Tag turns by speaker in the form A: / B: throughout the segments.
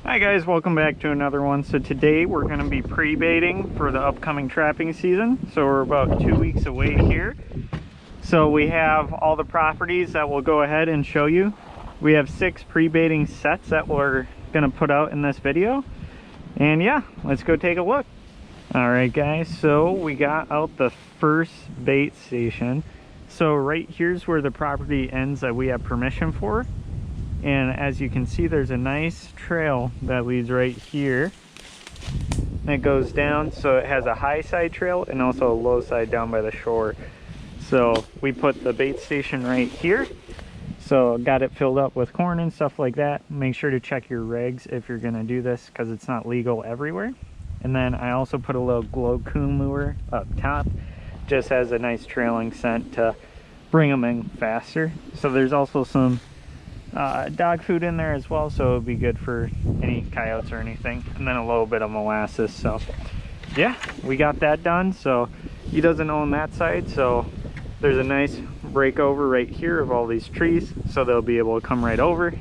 A: Hi guys, welcome back to another one. So today we're going to be pre-baiting for the upcoming trapping season. So we're about 2 weeks away here. So we have all the properties that we'll go ahead and show you. We have 6 pre-baiting sets that we're going to put out in this video. And yeah, let's go take a look. Alright guys, so we got out the first bait station. So right here's where the property ends that we have permission for. And as you can see, there's a nice trail that leads right here. And it goes down, so it has a high side trail and also a low side down by the shore. So we put the bait station right here. So got it filled up with corn and stuff like that. Make sure to check your regs if you're gonna do this, because it's not legal everywhere. And then I also put a little glow coon lure up top, just as a nice trailing scent to bring them in faster. So there's also some dog food in there as well, so it'll be good for any coyotes or anything, and then a little bit of molasses. So yeah, we got that done. So he doesn't own that side, so there's a nice breakover right here of all these trees, so they'll be able to come right over,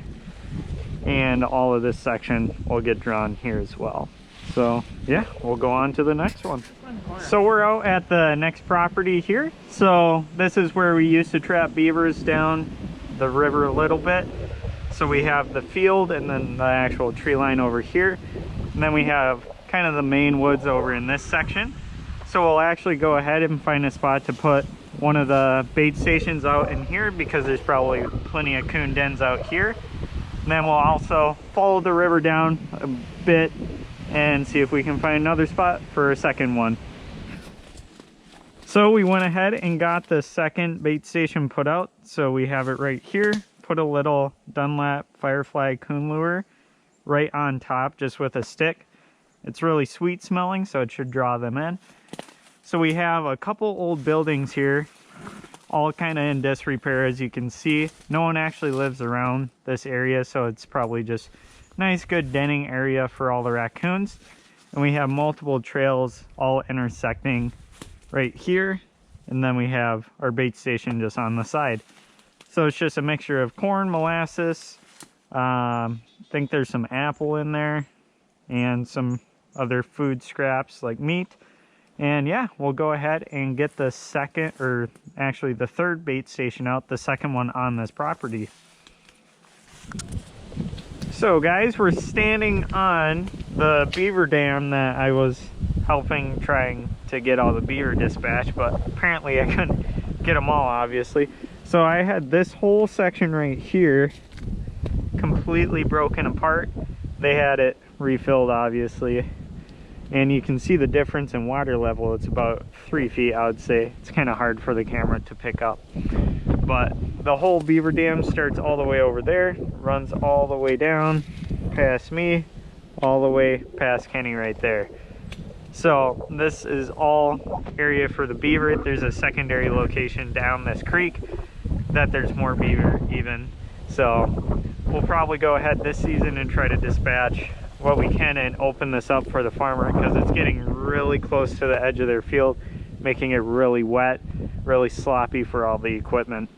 A: and all of this section will get drawn here as well. So yeah, we'll go on to the next one. So we're out at the next property here. So this is where we used to trap beavers down the river a little bit. So we have the field and then the actual tree line over here, and then we have kind of the main woods over in this section. So we'll actually go ahead and find a spot to put one of the bait stations out in here, because there's probably plenty of coon dens out here. And then we'll also follow the river down a bit and see if we can find another spot for a second one. So we went ahead and got the second bait station put out. So we have it right here. Put a little Dunlap Firefly coon lure right on top, just with a stick. It's really sweet smelling, so it should draw them in. So we have a couple old buildings here, all kind of in disrepair, as you can see. No one actually lives around this area, so it's probably just nice, good denning area for all the raccoons. And we have multiple trails all intersecting right here, and then we have our bait station just on the side. So it's just a mixture of corn, molasses, I think there's some apple in there, and some other food scraps like meat. And yeah, we'll go ahead and get the second, or actually the third bait station out, the second one on this property. So guys, we're standing on the beaver dam that I was helping trying to get all the beaver dispatched, but apparently I couldn't get them all, obviously. So I had this whole section right here completely broken apart. They had it refilled, obviously, and you can see the difference in water level. It's about 3 feet, I would say. It's kind of hard for the camera to pick up, but the whole beaver dam starts all the way over there, runs all the way down past me, all the way past Kenny right there. So this is all area for the beaver. There's a secondary location down this creek that there's more beaver even. So we'll probably go ahead this season and try to dispatch what we can and open this up for the farmer, because it's getting really close to the edge of their field, making it really wet, really sloppy for all the equipment.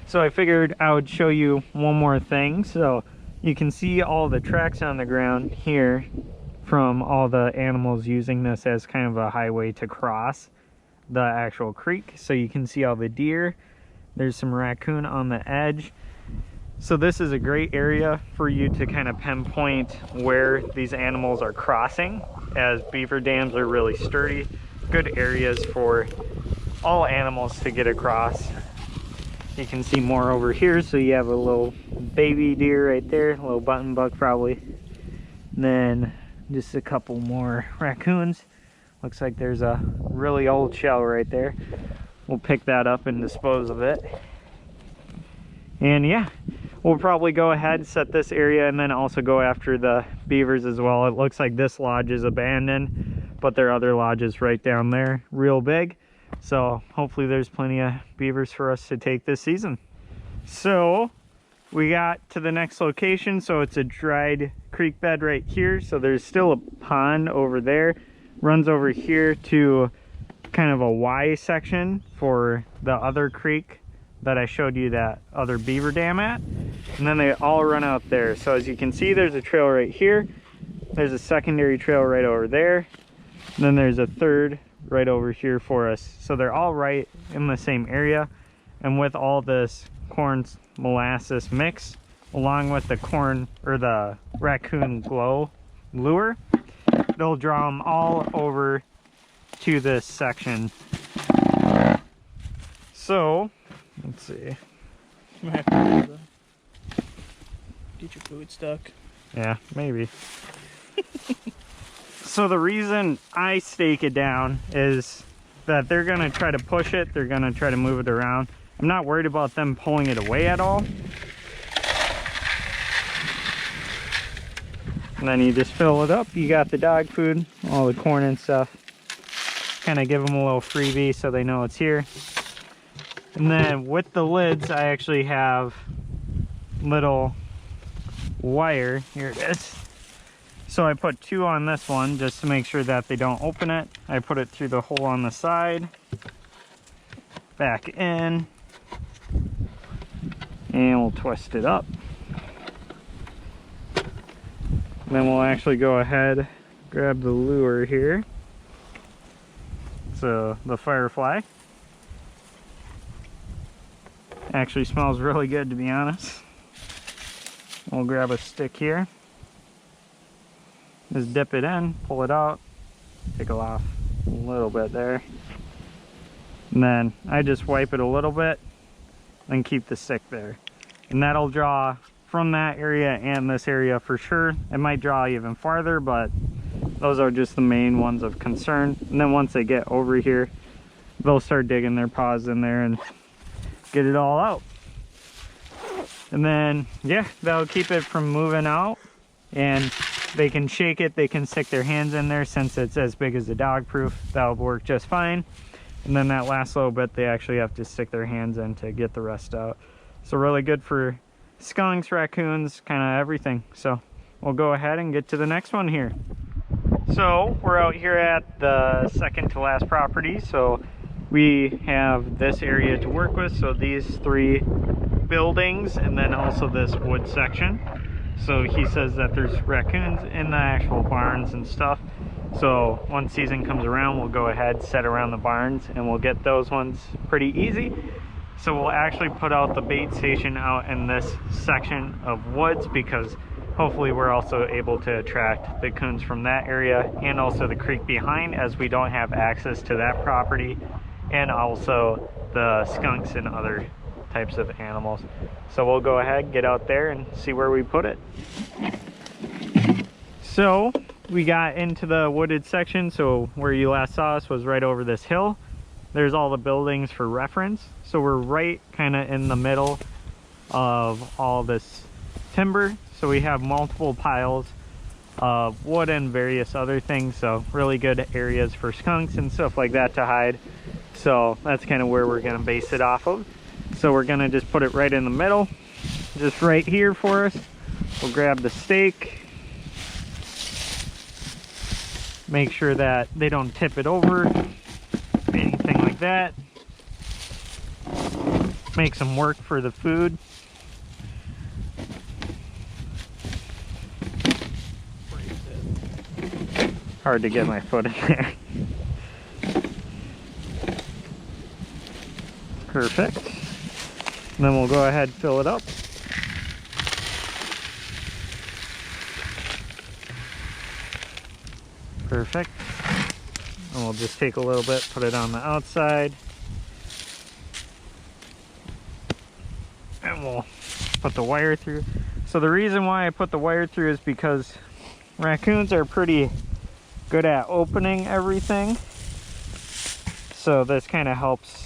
A: So I figured I would show you one more thing. So you can see all the tracks on the ground here from all the animals using this as kind of a highway to cross the actual creek. So you can see all the deer. There's some raccoon on the edge. So this is a great area for you to kind of pinpoint where these animals are crossing, as beaver dams are really sturdy. Good areas for all animals to get across. You can see more over here. So you have a little baby deer right there, a little button buck probably. And then just a couple more raccoons. Looks like there's a really old shell right there. We'll pick that up and dispose of it. And yeah, we'll probably go ahead, set this area, and then also go after the beavers as well. It looks like this lodge is abandoned, but there are other lodges right down there, real big. So hopefully there's plenty of beavers for us to take this season. So we got to the next location. So it's a dried creek bed right here. So there's still a pond over there, runs over here to kind of a Y section for the other creek that I showed you that other beaver dam at. and then they all run out there. So as you can see, there's a trail right here, there's a secondary trail right over there, and then there's a third right over here for us. So they're all right in the same area, and with all this corn molasses mix along with the corn or the raccoon glow lure, they'll draw them all over to this section. So let's see,
B: might have to get your food stuck.
A: Yeah, maybe. So the reason I stake it down is that they're gonna try to push it, they're gonna try to move it around. I'm not worried about them pulling it away at all. And then you just fill it up. You got the dog food, all the corn and stuff. Kind of give them a little freebie so they know it's here. And then with the lids, I actually have little wire. Here it is. So I put 2 on this one just to make sure that they don't open it. I put it through the hole on the side, back in, and we'll twist it up. And then we'll actually go ahead, grab the lure here. So the Firefly. Actually smells really good, to be honest. We'll grab a stick here. Just dip it in, pull it out, take it off a little bit there. And then I just wipe it a little bit and keep the stick there. And that'll draw from that area and this area for sure. It might draw even farther, but those are just the main ones of concern. And then once they get over here, they'll start digging their paws in there and get it all out. And then, yeah, that'll keep it from moving out. And they can shake it, they can stick their hands in there since it's as big as the dog proof. That'll work just fine. And then that last little bit, they actually have to stick their hands in to get the rest out. So really good for skunks, raccoons, kind of everything. So we'll go ahead and get to the next one here. So we're out here at the second to last property. So we have this area to work with. So these 3 buildings and then also this wood section. So he says that there's raccoons in the actual barns and stuff. So once season comes around, we'll go ahead, set around the barns, and we'll get those ones pretty easy. So we'll actually put out the bait station out in this section of woods because hopefully we're also able to attract the coons from that area and also the creek behind, as we don't have access to that property, and also the skunks and other types of animals. So we'll go ahead, get out there and see where we put it. So we got into the wooded section. So where you last saw us was right over this hill. There's all the buildings for reference. So we're right kind of in the middle of all this timber. So we have multiple piles of wood and various other things. So really good areas for skunks and stuff like that to hide. So that's kind of where we're going to base it off of. So we're going to just put it right in the middle, just right here for us. We'll grab the stake. Make sure that they don't tip it over, anything like that. Make some work for the food. Hard to get my foot in there. Perfect. And then we'll go ahead and fill it up. Perfect. And we'll just take a little bit, put it on the outside. And we'll put the wire through. So the reason why I put the wire through is because raccoons are pretty good at opening everything. So this kind of helps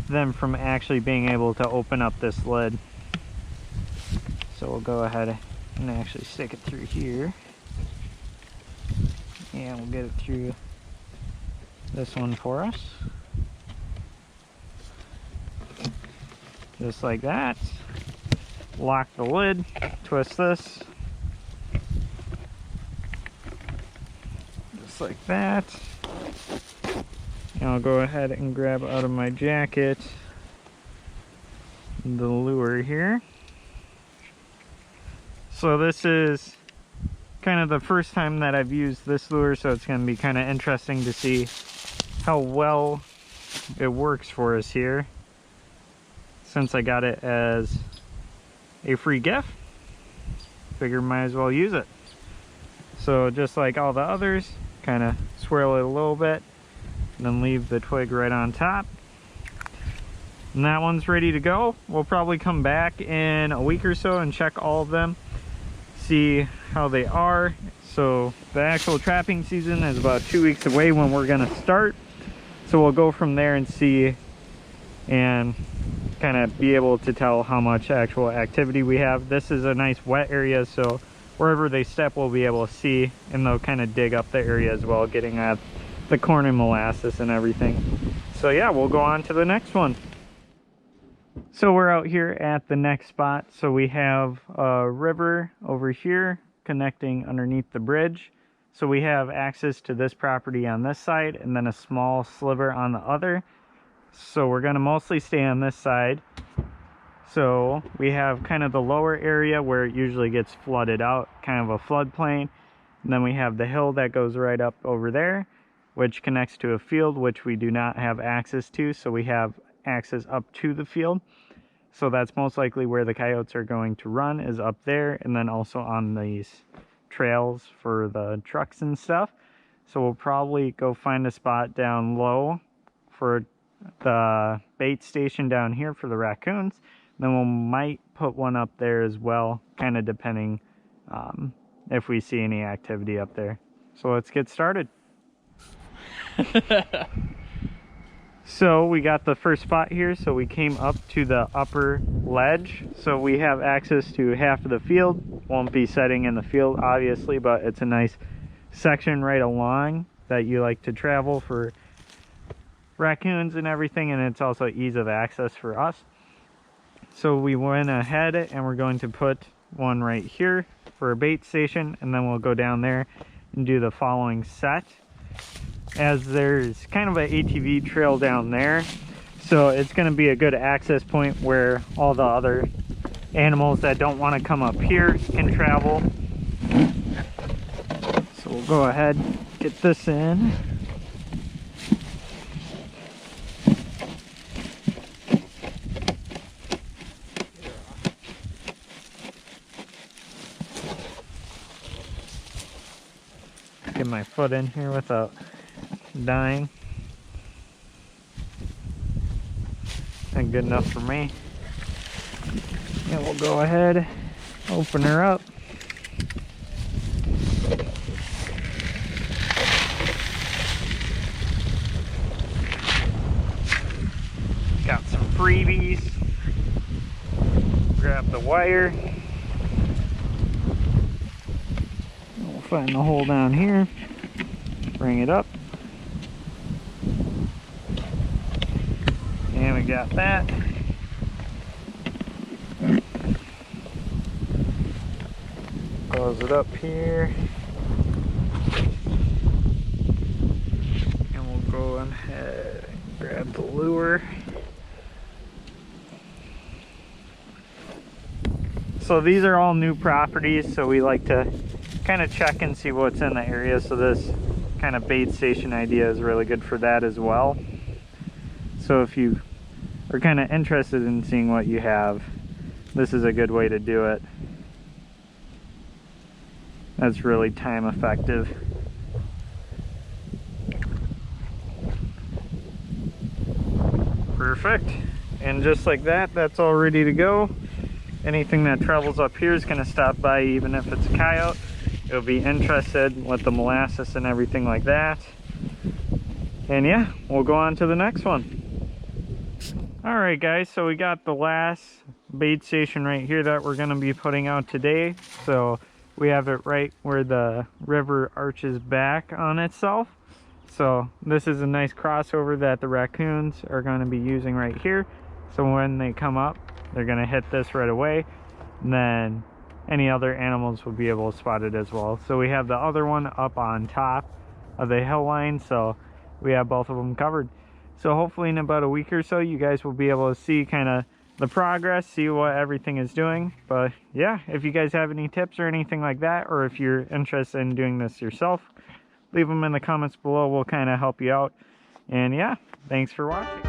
A: them from actually being able to open up this lid. So we'll go ahead and actually stick it through here. And we'll get it through this one for us. Just like that. Lock the lid, twist this. Just like that. And I'll go ahead and grab out of my jacket the lure here. So this is kind of the first time that I've used this lure, so it's going to be kind of interesting to see how well it works for us here, since I got it as a free gift. Figure might as well use it. So just like all the others, kind of swirl it a little bit and then leave the twig right on top, and that one's ready to go. We'll probably come back in a week or so and check all of them, see how they are. So the actual trapping season is about 2 weeks away when we're going to start, so we'll go from there and see and kind of be able to tell how much actual activity we have. This is a nice wet area, so wherever they step we'll be able to see, and they'll kind of dig up the area as well, getting at the corn and molasses and everything. So yeah, we'll go on to the next one. So we're out here at the next spot. So we have a river over here connecting underneath the bridge. So we have access to this property on this side and then a small sliver on the other. So we're going to mostly stay on this side. So we have kind of the lower area where it usually gets flooded out, kind of a floodplain. And then we have the hill that goes right up over there, which connects to a field which we do not have access to. So we have access up to the field. So that's most likely where the coyotes are going to run, is up there, and then also on these trails for the trucks and stuff. So we'll probably go find a spot down low for the bait station down here for the raccoons. Then we might put one up there as well, kind of depending if we see any activity up there. So let's get started. So we got the first spot here, so we came up to the upper ledge. So we have access to half of the field. Won't be setting in the field obviously, but it's a nice section right along that you like to travel for raccoons and everything, and it's also ease of access for us. So we went ahead and we're going to put one right here for a bait station, and then we'll go down there and do the following set, as there's kind of an ATV trail down there, so it's going to be a good access point where all the other animals that don't want to come up here can travel. So we'll go ahead, get this in. Get my foot in here without dying. Not good enough for me. And we'll go ahead, open her up. Got some freebies. Grab the wire. We'll find the hole down here. Bring it up. And we got that. Close it up here. And we'll go ahead and grab the lure. So these are all new properties, so we like to kind of check and see what's in the area. So this kind of bait station idea is really good for that as well. So if you are kind of interested in seeing what you have, this is a good way to do it. That's really time effective. Perfect. And just like that, that's all ready to go. Anything that travels up here is going to stop by, even if it's a coyote. It'll be interested with the molasses and everything like that. And yeah, we'll go on to the next one. Alright guys, so we got the last bait station right here that we're going to be putting out today. So we have it right where the river arches back on itself. So this is a nice crossover that the raccoons are going to be using right here. So when they come up, they're going to hit this right away. And then any other animals will be able to spot it as well. So we have the other one up on top of the hill line, so we have both of them covered. So hopefully in about a week or so, you guys will be able to see kind of the progress, see what everything is doing. But yeah, if you guys have any tips or anything like that, or if you're interested in doing this yourself, leave them in the comments below. We'll kind of help you out. And yeah, thanks for watching.